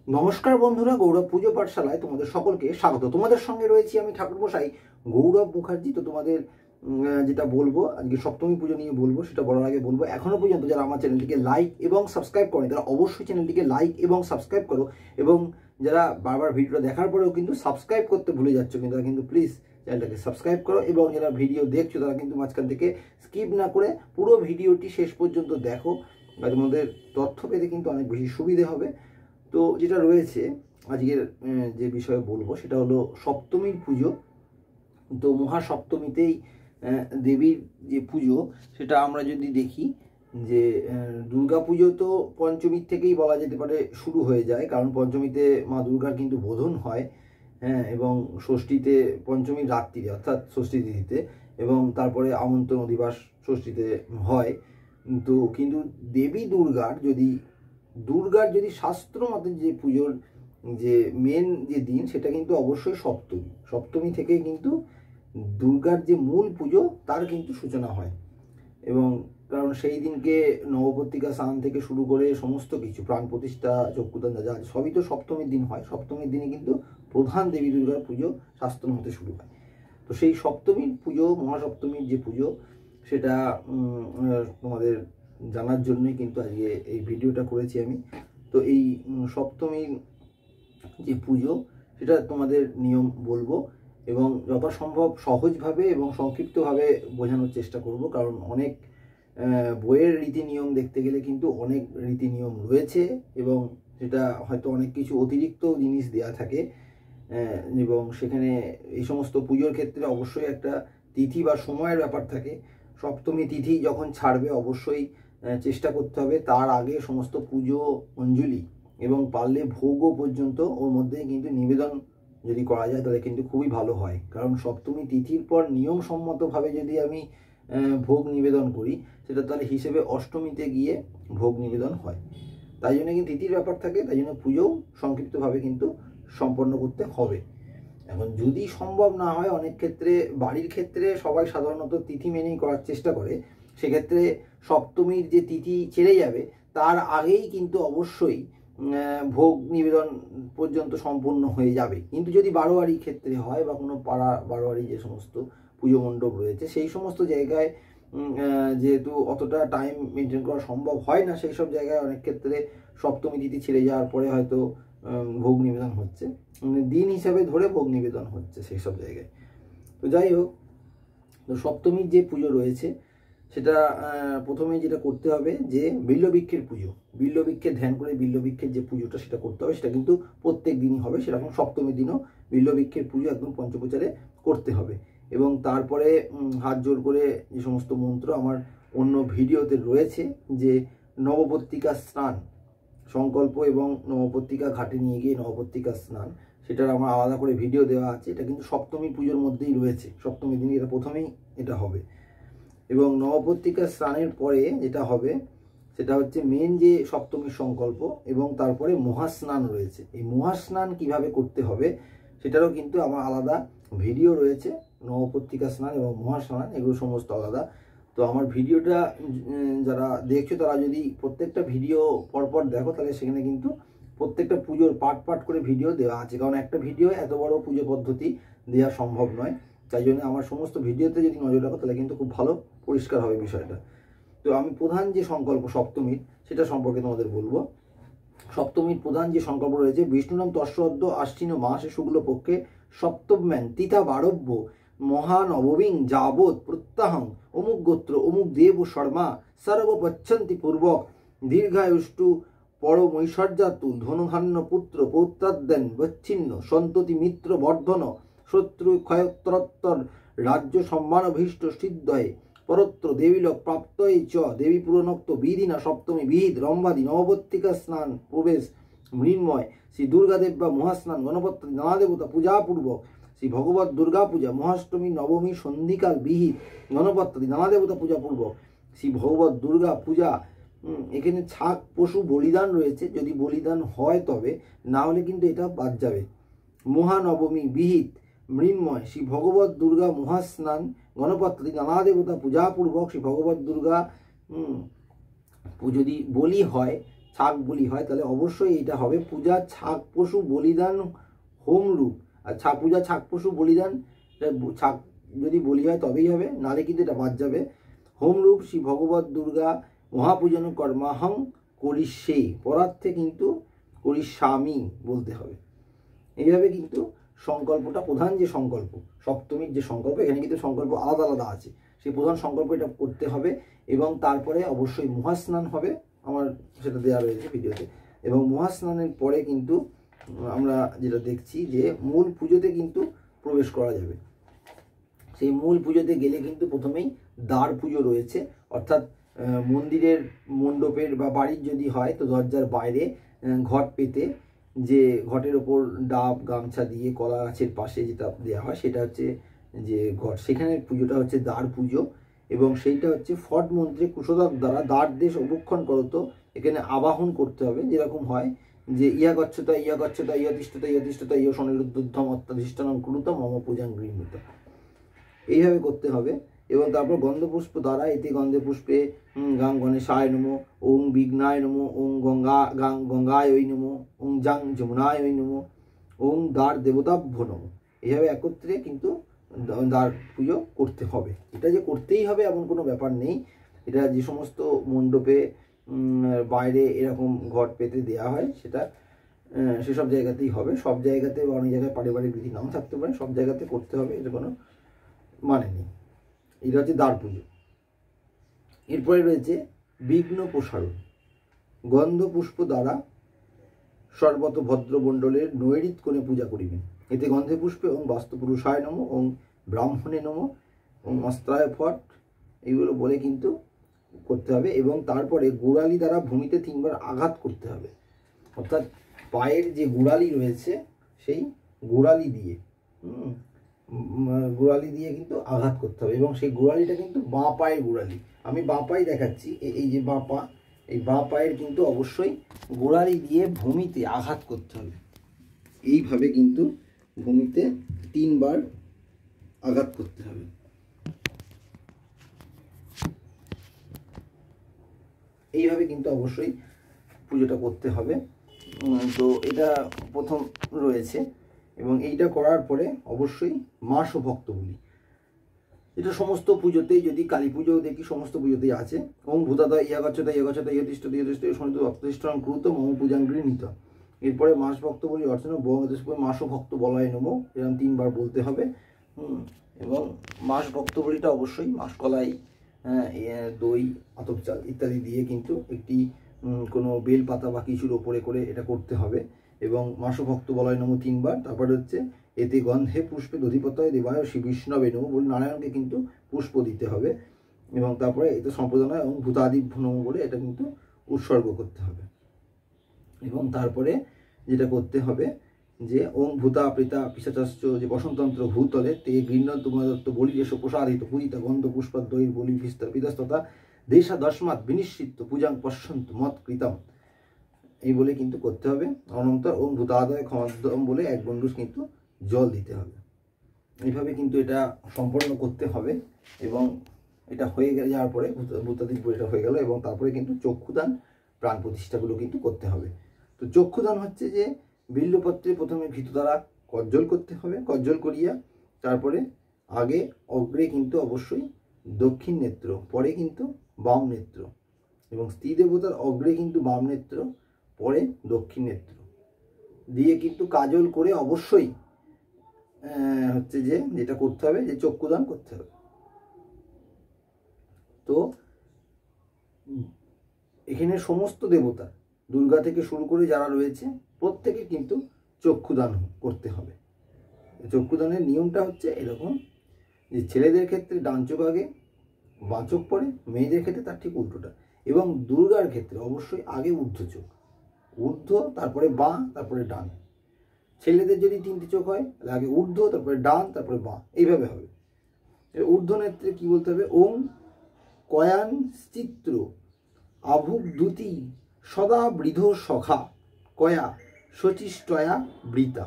নমস্কার বন্ধুরা, গৌরব পুজো পাঠশালায় তোমাদের সকলকে স্বাগত। তোমাদের সঙ্গে রয়েছি আমি ঠাকুরমশাই গৌরব মুখার্জি। তো তোমাদের যেটা বলবো আজকে সপ্তমী পুজো নিয়ে বলবো, সেটা বলার আগে বলবো এখনো পর্যন্ত যারা আমার চ্যানেলটিকে লাইক এবং সাবস্ক্রাইব করে তারা অবশ্যই চ্যানেলটিকে লাইক এবং সাবস্ক্রাইব করো, এবং যারা বারবার ভিডিওটা দেখার পরেও কিন্তু সাবস্ক্রাইব করতে ভুলে যাচ্ছ কিন্তু তারা কিন্তু প্লিজ চ্যানেলটাকে সাবস্ক্রাইব করো, এবং যারা ভিডিও দেখছো তারা কিন্তু মাঝখান থেকে স্কিপ না করে পুরো ভিডিওটি শেষ পর্যন্ত দেখো। তোমাদের তথ্য পেতে কিন্তু অনেক বেশি সুবিধে হবে। তো যেটা রয়েছে আজকের যে বিষয়ে বলবো সেটা হলো সপ্তমীর পুজো। তো মহাসপ্তমীতেই দেবীর যে পুজো সেটা আমরা যদি দেখি যে দুর্গা পুজো তো পঞ্চমীর থেকেই বলা যেতে পারে শুরু হয়ে যায়, কারণ পঞ্চমীতে মা দুর্গার কিন্তু বোধন হয়, হ্যাঁ, এবং ষষ্ঠীতে পঞ্চমীর রাত্রিতে অর্থাৎ ষষ্ঠী তিথিতে, এবং তারপরে আমন্ত্রণ অধিবাস ষষ্ঠীতে হয়। তো কিন্তু দেবী দুর্গার যদি শাস্ত্র মতে যে পুজোর যে মেন যে দিন সেটা কিন্তু অবশ্যই সপ্তমী থেকে কিন্তু দুর্গার যে মূল পুজো তার কিন্তু সূচনা হয়। এবং কারণ সেই দিনকে নবপত্রিকা স্নান থেকে শুরু করে সমস্ত কিছু প্রাণ প্রতিষ্ঠা চক্ষুদান যা সবই তো সপ্তমীর দিন হয়। সপ্তমীর দিনে কিন্তু প্রধান দেবী দুর্গার পুজো শাস্ত্র মতে শুরু হয়। তো সেই সপ্তমীর পুজো, মহাসপ্তমীর যে পুজো সেটা তোমাদের জানার জন্যই কিন্তু আজকে এই ভিডিওটা করেছি আমি। তো এই সপ্তমীর যে পুজো সেটা তোমাদের নিয়ম বলবো, এবং যথাসম্ভব সহজভাবে এবং সংক্ষিপ্তভাবে বোঝানোর চেষ্টা করব, কারণ অনেক বইয়ের রীতি নিয়ম দেখতে গেলে কিন্তু অনেক রীতি নিয়ম রয়েছে, এবং সেটা হয়তো অনেক কিছু অতিরিক্ত জিনিস দেওয়া থাকে, এবং সেখানে এই সমস্ত পুজোর ক্ষেত্রে অবশ্যই একটা তিথি বা সময়ের ব্যাপার থাকে। সপ্তমী তিথি যখন ছাড়বে অবশ্যই চেষ্টা করতে হবে তার আগে সমস্ত পুজো অঞ্জলি এবং পারলে ভোগও পর্যন্ত ওর মধ্যে কিন্তু নিবেদন যদি করা যায় তাহলে কিন্তু খুবই ভালো হয়। কারণ সপ্তমী তিথির পর নিয়মসম্মতভাবে যদি আমি ভোগ নিবেদন করি সেটা তাহলে হিসেবে অষ্টমীতে গিয়ে ভোগ নিবেদন হয়। তাই জন্য কিন্তু তিথির ব্যাপার থাকে, তাই জন্য পুজোও সংক্ষিপ্তভাবে কিন্তু সম্পন্ন করতে হবে। এখন যদি সম্ভব না হয়, অনেক ক্ষেত্রে বাড়ির ক্ষেত্রে সবাই সাধারণত তিথি মেনেই করার চেষ্টা করে, সেক্ষেত্রে সপ্তমীর যে তিথি ছেড়ে যাবে তার আগেই কিন্তু অবশ্যই ভোগ নিবেদন পর্যন্ত সম্পূর্ণ হয়ে যাবে। কিন্তু যদি বারোয়ারি ক্ষেত্রে হয় বা কোনো পাড়া বারোয়ারি যে সমস্ত পুজো মণ্ডপ রয়েছে সেই সমস্ত জায়গায় যেহেতু অতটা টাইম মেনটেন করা সম্ভব হয় না, সেই সব জায়গায় অনেক ক্ষেত্রে সপ্তমী তিথি ছেড়ে যাওয়ার পরে হয়তো ভোগ নিবেদন হচ্ছে, দিন হিসাবে ধরে ভোগ নিবেদন হচ্ছে সেই সব জায়গায়। তো যাই হোক, তো সপ্তমীর যে পুজো রয়েছে সেটা প্রথমে যেটা করতে হবে যে বিল্লবৃক্ষের পুজো, বিল্লবৃক্ষের ধ্যান করে বিল্লবৃক্ষের যে পুজোটা সেটা করতে হবে। সেটা কিন্তু প্রত্যেক দিনই হবে, সেরকম সপ্তমীর দিনও বিল্লবৃক্ষের পুজো একদম পঞ্চপ্রচারে করতে হবে। এবং তারপরে হাত জোর করে যে সমস্ত মন্ত্র আমার অন্য ভিডিওতে রয়েছে, যে নবপত্রিকা স্নান সংকল্প এবং নবপত্রিকা ঘাটে নিয়ে গিয়ে নবপত্রিকা স্নান, সেটার আমার আলাদা করে ভিডিও দেওয়া আছে। এটা কিন্তু সপ্তমী পুজোর মধ্যেই রয়েছে, সপ্তমী দিনই এটা প্রথমেই এটা হবে। এবং নবপত্রিকা স্নানের পরে যেটা হবে সেটা হচ্ছে মেন যে সপ্তমীর সংকল্প, এবং তারপরে মহাস্নান রয়েছে। এই মহাস্নান কিভাবে করতে হবে সেটারও কিন্তু আমার আলাদা ভিডিও রয়েছে। নবপত্রিকা স্নান এবং মহাস্নান এগুলো সমস্ত আলাদা। তো আমার ভিডিওটা যারা দেখছো তারা যদি প্রত্যেকটা ভিডিও পরপর দেখো তাহলে সেখানে কিন্তু প্রত্যেকটা পুজোর পার্ট করে ভিডিও দেওয়া আছে, কারণ একটা ভিডিও এত বড় পুজো পদ্ধতি দেওয়া সম্ভব নয়। তাই জন্য আমার সমস্ত ভিডিওতে যদি নজর রাখো তাহলে কিন্তু খুব ভালো পরিষ্কার হবে বিষয়টা। তো আমি প্রধান যে সংকল্প সপ্তমীর সেটা সম্পর্কে তোমাদের বলবো। সপ্তমীর প্রধান যে সংকল্প রয়েছে, বিষ্ণু নাম তস্যদ্য আশ্বিন মাসে শুক্লপক্ষে সপ্তম্যান তিথা বারব্য মহানবমীং যাবৎ প্রত্যাহং অমুক গোত্র অমুক দেব শর্মা সর্বপচ্ছন্তি পূর্বক দীর্ঘায়ুষ্টু পরমৈশ্বর্যাতু ধনুধান্য পুত্র পৌত্রাদ্যান বচ্ছিন্ন সন্ততি মিত্র বর্ধন শত্রু ক্ষয়োত্তরোত্তর রাজ্য সম্মানভীষ্ট সিদ্ধয়ে পরত্র দেবীলোক প্রাপ্তয়ে চ দেবী পুরনোক্ত বিধিনা সপ্তমী বিহিত রম্বাদি নবপত্রিকা স্নান প্রবেশ মৃন্ময় শ্রী দুর্গাদেব বা মহাস্নান গণপতি নানা দেবতা পূজাপূর্বক শ্রী ভগবত দুর্গা পূজা মহাষ্টমী নবমী সন্ধিকাল বিহিত গণপতি নানা দেবতা পূজাপূর্বক শ্রী ভগবত দুর্গা পূজা। এখানে ছাগ পশু বলিদান রয়েছে, যদি বলিদান হয় তবে, না হলে কিন্তু এটা বাদ যাবে। মহানবমী বিহিত মৃন্ময় শ্রী ভগবত দুর্গা মহাস্নান গণপতি নানা দেবতা পূজাপূর্বক শ্রী ভগবত দুর্গা যদি বলি হয় ছাগ বলি হয়, তাহলে অবশ্যই এটা হবে পূজা ছাগ পশু বলিদান হোম রূপ। আর পূজা ছাগ পশু বলিদান, ছাগ যদি বলি হয় তবেই হবে, নালে কিন্তু এটা বাদ যাবে। হোম রূপ শ্রী ভগবত দুর্গা মহাপূজন কর্মাহং করিষ্যে, পরার্থে কিন্তু করিষ্যামি বলতে হবে। এইভাবে কিন্তু সংকল্পটা, প্রধান যে সংকল্প, সপ্তমীর যে সংকল্প, এখানে কিন্তু সংকল্প আলাদা আলাদা আছে, সেই প্রধান সংকল্প এটা করতে হবে। এবং তারপরে অবশ্যই মহাস্নান হবে, আমার সেটা দেওয়া রয়েছে ভিডিওতে। এবং মহাস্নানের পরে কিন্তু আমরা যেটা দেখছি যে মূল পুজোতে কিন্তু প্রবেশ করা যাবে। সেই মূল পুজোতে গেলে কিন্তু প্রথমেই দ্বার পুজো রয়েছে, অর্থাৎ মন্দিরের মণ্ডপের বা বাড়ির যদি হয় তো দরজার বাইরে ঘট পেতে, যে ঘটের ওপর ডাব গামছা দিয়ে কলা গাছের পাশে যেটা দেওয়া হয় সেটা হচ্ছে যে ঘট, সেখানে পুজোটা হচ্ছে দ্বার পুজো। এবং সেইটা হচ্ছে ফট মন্ত্রে কুশোদক দ্বারা দ্বার দেশ অবক্ষণ করতো, এখানে আবাহন করতে হবে। যেরকম হয় যে ইয়া গচ্ছতা ইয়া গচ্ছতা ইয়া তিষ্ঠতা ইয়া তিষ্ঠতা ইয়া স্বনিরুদ্ধম অত্যাধিষ্ঠানং কুরুত মম পূজাং গৃহীত, এইভাবে করতে হবে। এবং তারপর গন্ধপুষ্প দ্বারা এতে গন্ধে পুষ্পে গাং গণেশায় নমো, ওং বিঘ্নায় নমো, ওং গঙ্গায় ওই নমো, ওং জাং যমুনায় ওই নমো, ওং দ্বার দেবতাভ্য নমো, এইভাবে একত্রে কিন্তু দ্বার পুজো করতে হবে। এটা যে করতেই হবে এমন কোনো ব্যাপার নেই, এটা যে সমস্ত মণ্ডপে বাইরে এরকম ঘট পেতে দেওয়া হয় সেটা সেসব জায়গাতেই হবে। সব জায়গাতে বা অনেক জায়গায় পারিবারিক বিধি নাও থাকতে পারে, সব জায়গাতে করতে হবে, এটা কোনো মানে নেই। এটা হচ্ছে দ্বার পুজো। এরপরে রয়েছে বিঘ্ন প্রসারণ। গন্ধ পুষ্প দ্বারা সর্বত ভদ্রমণ্ডলের নৈরিত কোণে পূজা করিবেন, এতে গন্ধে পুষ্পে ওং বাস্তুপুরুষায় নমো, ওং ব্রাহ্মণে নমো, ওং অস্ত্রায় ফট, এইগুলো বলে কিন্তু করতে হবে। এবং তারপরে গোড়ালি দ্বারা ভূমিতে 3 বার আঘাত করতে হবে, অর্থাৎ পায়ের যে গোড়ালি রয়েছে সেই গোড়ালি দিয়ে কিন্তু আঘাত করতে হবে। এবং সেই গোড়ালিটা কিন্তু বাঁ পায়ের গোড়ালি, আমি বাঁ পায়ে দেখাচ্ছি, এই যে বাঁ পা, এই বাঁ পায়ের কিন্তু অবশ্যই গোড়ালি দিয়ে ভূমিতে আঘাত করতে হবে। এইভাবে কিন্তু ভূমিতে 3 বার আঘাত করতে হবে। এইভাবে কিন্তু অবশ্যই পুজোটা করতে হবে। তো এটা প্রথম রয়েছে। এবং এইটা করার পরে অবশ্যই মাস ও ভক্ত বলি, এটা সমস্ত পুজোতেই, যদি কালী পুজোও দেখি সমস্ত পুজোতেই আছে। ওং ভূতাদা ইয়া গচ্ছতা ইয়া গচ্ছতা ইয়া তিষ্ঠ ইয়া তিষ্ঠ শনিত অত্যাধিষ্ঠান ক্রুত মম পূজাং গৃহীত। এরপরে মাস ভক্ত বলি অর্চনা মাস ও ভক্ত বলায় নমো, এরকম 3 বার বলতে হবে। এবং মাস ভক্ত বলিটা অবশ্যই মাসকলাই, দই, আতপ চাল ইত্যাদি দিয়ে কিন্তু একটি কোনো বেল পাতা বা কিছুর ওপরে করে এটা করতে হবে। এবং মাসভক্ত বলায় নমো 3 বার। তারপরে হচ্ছে এতে গন্ধে পুষ্পে দধিপতায় দেবায় শ্রী বিষ্ণবে নমো বলে নারায়ণকে কিন্তু পুষ্প দিতে হবে। এবং তারপরে এতে সম্প্রদানায় এবং ভূতাদিভ্য নমো বলে এটা কিন্তু উৎসর্গ করতে হবে। এবং তারপরে যেটা করতে হবে যে ওং ভূতা প্রেতা পিশাচাশ্চ, যে বসন্তন্ত্র ভূতলে তে গৃহ্ণ তোমাদত্ত বলি যে প্রসারিত পূজিত গন্ধ পুষ্পাদ্বৈর বলি পিতস্ততা দেশা দশমাত বিনিশ্চিত পূজাং পশ্যন্ত মত কৃতম, এই বলে কিন্তু করতে হবে। অনন্তর ওং ভূতাদয় ক্ষমাদ্যম বলে 1 গণ্ডূষ কিন্তু জল দিতে হবে। এইভাবে কিন্তু এটা সম্পন্ন করতে হবে। এবং এটা হয়ে যাওয়ার পরে ভূতাদিব্য এটা হয়ে গেল। এবং তারপরে কিন্তু চক্ষুদান, প্রাণ প্রতিষ্ঠাগুলো কিন্তু করতে হবে। তো চক্ষুদান হচ্ছে যে বিল্লপত্রে প্রথমে ঘৃত দ্বারা কজ্জল করতে হবে, কজ্জল করিয়া তারপরে আগে অগ্রে কিন্তু অবশ্যই দক্ষিণ নেত্র, পরে কিন্তু বাম নেত্র, এবং স্ত্রী দেবতার অগ্রে কিন্তু বাম নেত্র, পরে দক্ষিণ নেত্র দিয়ে কিন্তু কাজল করে অবশ্যই হচ্ছে যে যেটা করতে হবে যে চক্ষুদান করতে হবে। তো এখানে সমস্ত দেবতা দুর্গা থেকে শুরু করে যারা রয়েছে প্রত্যেকে কিন্তু চক্ষুদান করতে হবে। চক্ষুদানের নিয়মটা হচ্ছে এরকম যে ছেলেদের ক্ষেত্রে ডান চোখ আগে, বাঁ চোখ পরে, মেয়েদের ক্ষেত্রে তার ঠিক উল্টোটা। এবং দুর্গার ক্ষেত্রে অবশ্যই আগে ঊর্ধ্ব চোখ, ঊর্ধ্ব তারপরে বাঁ তারপরে ডান। ছেলেদের যদি 3টে চোখ হয় তাহলে আগে ঊর্ধ্ব তারপরে ডান তারপরে বাঁ, এইভাবে হবে। ঊর্ধ্ব নেত্রে কি বলতে হবে? ওং কয়ান চিত্র আভুক দ্যুতি সদা বৃধ সখা কয়া শচিষ্টয়া বৃতা।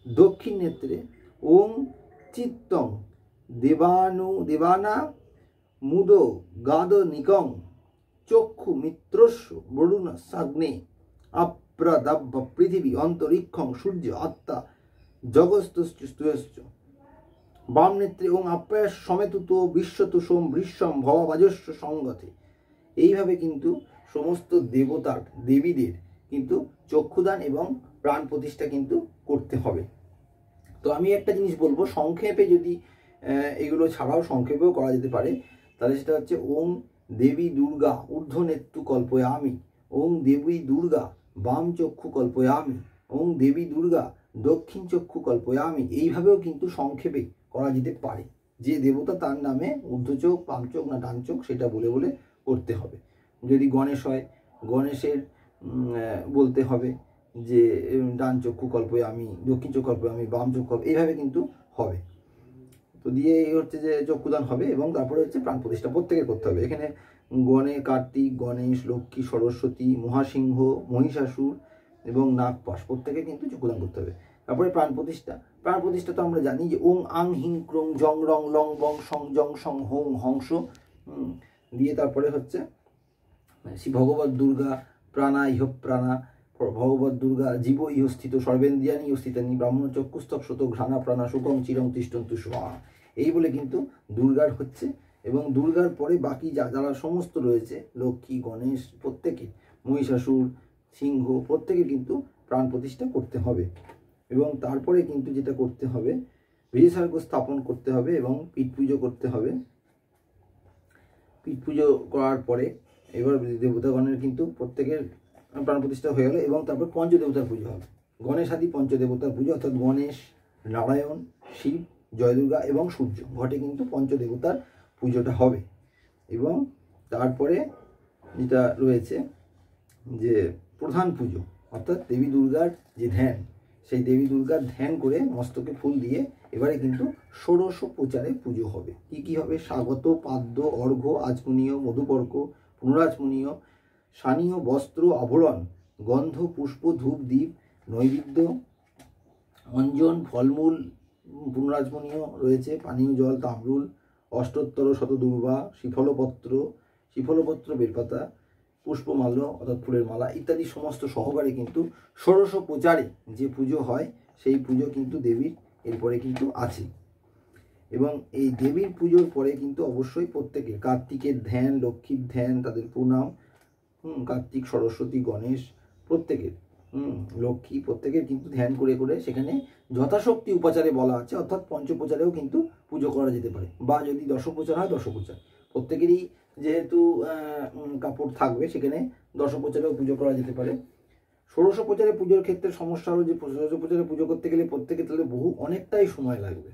দক্ষিণ নেত্রে ওং চিত্তং দেবানা মুদ গাদ নিকং চক্ষু মিত্রস্য বরুণ সাগ্নে আপ্রাদাব্য পৃথিবী অন্তরিক্ষং সূর্য আত্মা জগৎস্থ বাম নেত্রে এবং আপ্যাস সমেতুত বিশ্বত সোম বৃষম ভবাজস্য সঙ্গতে। এইভাবে কিন্তু সমস্ত দেবতার দেবীদের কিন্তু চক্ষুদান এবং প্রাণ প্রতিষ্ঠা কিন্তু করতে হবে। তো আমি একটা জিনিস বলবো, সংক্ষেপে যদি এগুলো ছাড়াও সংক্ষেপেও করা যেতে পারে, তাহলে সেটা হচ্ছে ওং দেবী দুর্গা ঊর্ধ্ব নেত্রু কল্পয়ামি, ওং দেবী দুর্গা বাম চক্ষু কল্পয়ামি, ওং দেবী দুর্গা দক্ষিণ চক্ষু কল্পয়ামি। এইভাবেও কিন্তু সংক্ষেপে করা যেতে পারে। যে দেবতা তার নামে ঊর্ধ্ব চোখ, বাম চোখ না ডান চোখ সেটা বলে বলে করতে হবে। যদি গণেশ হয়, গণেশের বলতে হবে যে ডান চক্ষু কল্পয়ামি, দক্ষিণ চক্ষু কল্পয়ামি, বাম চক্ষু কল্প, এইভাবে কিন্তু হবে। তো দিয়ে এই হচ্ছে যে চক্ষুদান হবে এবং তারপরে হচ্ছে প্রাণ প্রতিষ্ঠা প্রত্যেকের করতে হবে। এখানে কার্তিক, গণেশ, লক্ষ্মী, সরস্বতী, মহাসিংহ, মহিষাসুর এবং নাগপাশ প্রত্যেকে কিন্তু চক্ষুদান করতে হবে। তারপরে প্রাণ প্রতিষ্ঠা। প্রাণ প্রতিষ্ঠা তো আমরা জানি যে ওং আং হিং ক্রং জং রং লং বং সং জং সং হোং হংস দিয়ে তারপরে হচ্ছে শ্রী ভগবত দুর্গা প্রাণা ইহ প্রাণা, ভগবত দুর্গা জীব ইহ স্থিত সর্বেন্দ্রিয়ানি ইহ স্থিতানি ব্রাহ্মণ চক্ষুস্তক শত ঘ্রাণা প্রাণা সুখং চিরং তিষ্ঠন্তু স্বাহা। এই বলে কিন্তু দুর্গার হচ্ছে। এবং দুর্গার পরে বাকি যারা সমস্ত রয়েছে লক্ষ্মী, গণেশ প্রত্যেকে, মহিষাসুর, সিংহ প্রত্যেকে কিন্তু প্রাণ প্রতিষ্ঠা করতে হবে। এবং তারপরে কিন্তু যেটা করতে হবে, বিজয়সার্গ স্থাপন করতে হবে এবং পিঠ পুজো করতে হবে। পিঠ পুজো করার পরে এবার দেবতাগণের কিন্তু প্রত্যেকের প্রাণ প্রতিষ্ঠা হয়ে গেল এবং তারপর পঞ্চদেবতার পুজো হবে। গণেশ আদি পঞ্চদেবতার পুজো, অর্থাৎ গণেশ, নারায়ণ, শিব, জয় দুর্গা এবং সূর্য ঘটে কিন্তু পঞ্চদেবতার পুজোটা হবে। এবং তারপরে যেটা রয়েছে যে প্রধান পুজো, অর্থাৎ দেবী দুর্গার যে ধ্যান, সেই দেবী দুর্গার ধ্যান করে মস্তকে ফুল দিয়ে এবারে কিন্তু ষোড়শ প্রচারে পুজো হবে। কি কি হবে? স্বাগত, পাদ্য, অর্ঘ্য, আচমনীয়, মধুপর্ক, পুনরাচমনীয়, স্থানীয় বস্ত্র, আভরণ, গন্ধ, পুষ্প, ধূপ, দ্বীপ, নৈবেদ্য, অঞ্জন, ফলমূল, পুনরাচমনীয় রয়েছে, পানীয় জল, তাম্রুল, অষ্টোত্তর শত দুর্বা, শ্রীফলপত্র, বেলপাতা, পুষ্পমাল্য অর্থাৎ ফুলের মালা ইত্যাদি সমস্ত সহকারে কিন্তু ষোড়শ প্রচারে যে পুজো হয় সেই পুজো কিন্তু দেবীর এরপরে কিন্তু আছে। এবং এই দেবীর পুজোর পরে কিন্তু অবশ্যই প্রত্যেকের কার্তিকের ধ্যান, লক্ষ্মীর ধ্যান, তাদের প্রণাম, কার্তিক, সরস্বতী, গণেশ প্রত্যেকের, লক্ষ্মী প্রত্যেকের কিন্তু ধ্যান করে করে সেখানে যথাশক্তি উপাচারে বলা আছে, অর্থাৎ পঞ্চপ্রচারেও কিন্তু পুজো করা যেতে পারে, বা যদি দশপ্রচার হয় দশপ্রচার। প্রত্যেকেরই যেহেতু কাপড় থাকবে সেখানে দশপ্রচারেও পুজো করা যেতে পারে। ষোড়শ প্রচারে পুজোর ক্ষেত্রে সমস্যা হলো যে ষোড়শ প্রচারে পুজো করতে গেলে প্রত্যেকে তাহলে অনেকটাই সময় লাগবে।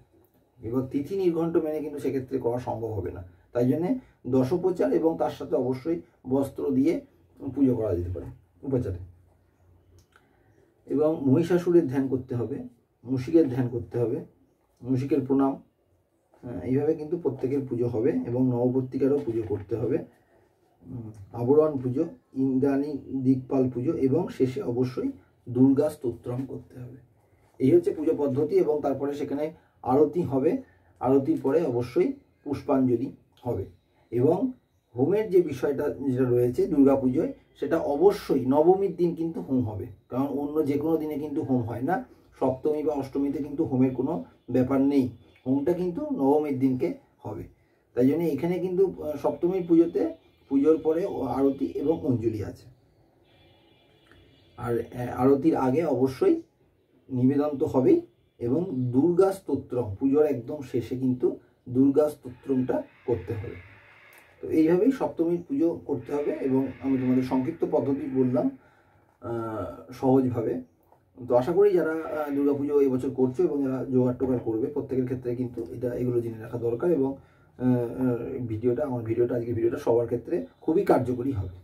এবার তিথি নির্ঘণ্ট মেনে কিন্তু সেক্ষেত্রে করা সম্ভব হবে না। তাই জন্যে দশপ্রচার এবং তার সাথে অবশ্যই বস্ত্র দিয়ে পুজো করা যেতে পারে উপাচারে। এবং মহিষাসুরের ধ্যান করতে হবে, মুশিকের ধ্যান করতে হবে, মুশিকের প্রণাম, এইভাবে কিন্তু প্রত্যেকের পুজো হবে। এবং নবপত্রিকারও পুজো করতে হবে, আবরণ পুজো, ইন্দ্রাণী দিকপাল পুজো এবং শেষে অবশ্যই দুর্গা স্তোত্রম করতে হবে। এই হচ্ছে পুজো পদ্ধতি। এবং তারপরে সেখানে আরতি হবে, আরতির পরে অবশ্যই পুষ্পাঞ্জলি হবে। এবং হোমের যে বিষয়টা যেটা রয়েছে দুর্গা পুজোয়, সেটা অবশ্যই নবমীর দিন কিন্তু হোম হবে, কারণ অন্য যে কোনো দিনে কিন্তু হোম হয় না। সপ্তমী বা অষ্টমীতে কিন্তু হোমের কোনো ব্যাপার নেই, হোমটা কিন্তু নবমীর দিনকে হবে। তাই জন্য এখানে কিন্তু সপ্তমীর পুজোতে পুজোর পরে আরতি এবং অঞ্জলি আছে। আর আরতির আগে অবশ্যই নিবেদন তো হবেই। এবং দুর্গা স্তোত্রম পুজোর একদম শেষে কিন্তু দুর্গা স্তোত্রমটা করতে হবে। তো এইভাবেই সপ্তমীর পুজো করতে হবে। এবং আমি তোমাদের সংক্ষিপ্ত পদ্ধতি বললাম সহজভাবে। তো আশা করি যারা দুর্গাপুজো এবছর করছো এবং যারা জোগাড় টোগাড় করবে প্রত্যেকের ক্ষেত্রে কিন্তু এগুলো জেনে রাখা দরকার। এবং আজকের ভিডিওটা সবার ক্ষেত্রে খুবই কার্যকরী হবে।